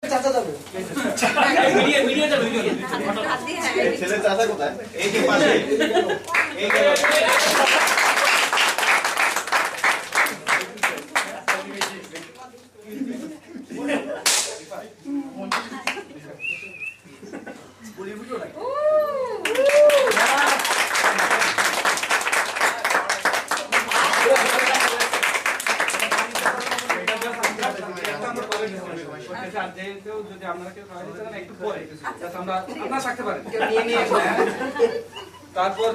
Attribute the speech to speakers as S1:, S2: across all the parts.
S1: চাচা যাবে
S2: মিডিয়া যাবে
S3: ছেলে চাচা কোথায়? এই যে পাশে এই গেল
S2: যদি আপনারা কেউ একটু পরে আপনারা থাকতে পারেন তারপর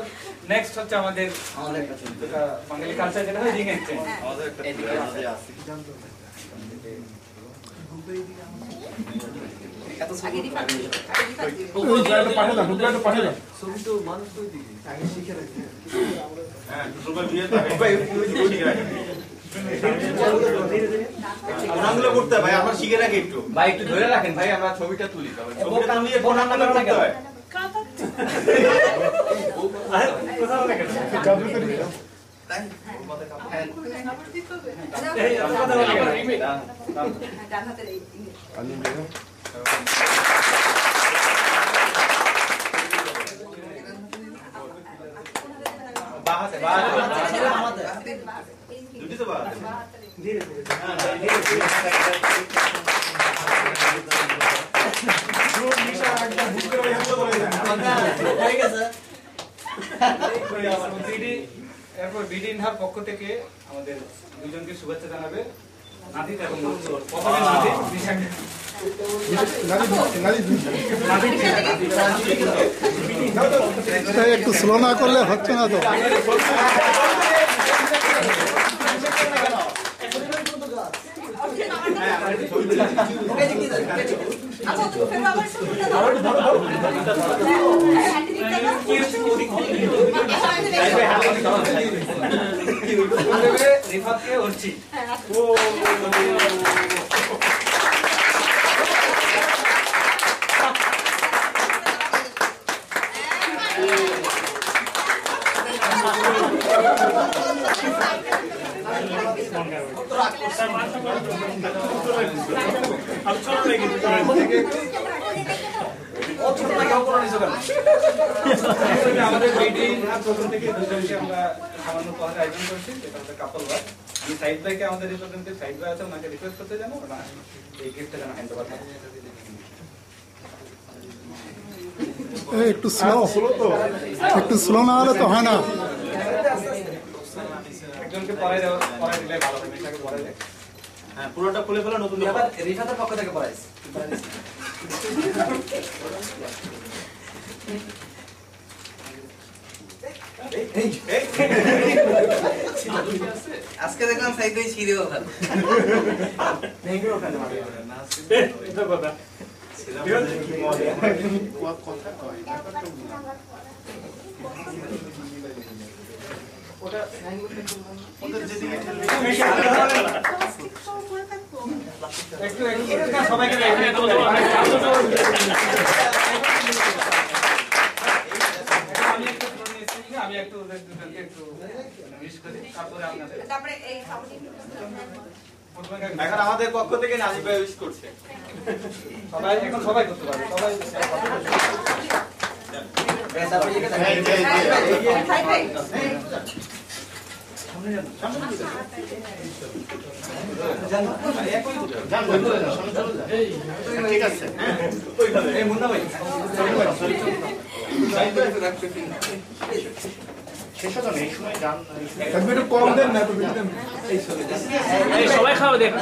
S2: নেক্সট হচ্ছে আমাদের বাঙালি কালচার যেটা হয় রিং এক্সচেঞ্জ
S3: আমাদের একটা আছে করতে ভাই আমরা শিখে রাখি একটু ভাই একটু ধরে রাখেন ভাই আমরা ছবিটা তুলি ছবিটা তুলিয়ে প্রণাম করতে হয়
S2: এরপর বিডিনহার পক্ষ থেকে আমাদের দুজনকে শুভেচ্ছা জানাবে নাদিত এবং
S4: একটু স্লো না করলে হচ্ছে না তো
S2: রিফাতকে উঠছি আমাদের প্রথম থেকে দুজনকে আমরা সামান্য পড়ার আয়োজন করছি এটা হচ্ছে কাপল ওয়ার্ক আমি সাইড ভাইকে আমাদের রিপ্রেজেন্টেটিভ সাইড ভাই আছে ওনাকে রিকোয়েস্ট করতে জানো না এই গিফটটা যেন হ্যান্ড ওভার করে
S4: একটু স্লো না হলে তো হয় না
S2: একজনকে পড়াই দিলে ভালো হবে এটাকে পড়াই দেয়
S3: হ্যাঁ পুরোটা খুলে ফেলো নতুন
S1: আবার রিফাতের পক্ষ থেকে পড়াইছে
S5: আজকে দেখলাম সাইড ভাই ছিঁড়ে ওখানে
S2: এটা কথা সবাইকে আমি একটু মিস করি তারপরে
S3: এখন আমাদের পক্ষ থেকে নাজিব ভাই উইশ করছে
S2: সবাই এখন সবাই করতে পারবে সবাই
S3: ঠিক আছে
S2: এই মুন্না ভাই
S1: সবাই খাওয়া দেখ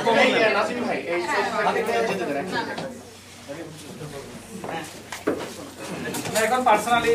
S2: এখন পার্সোনালি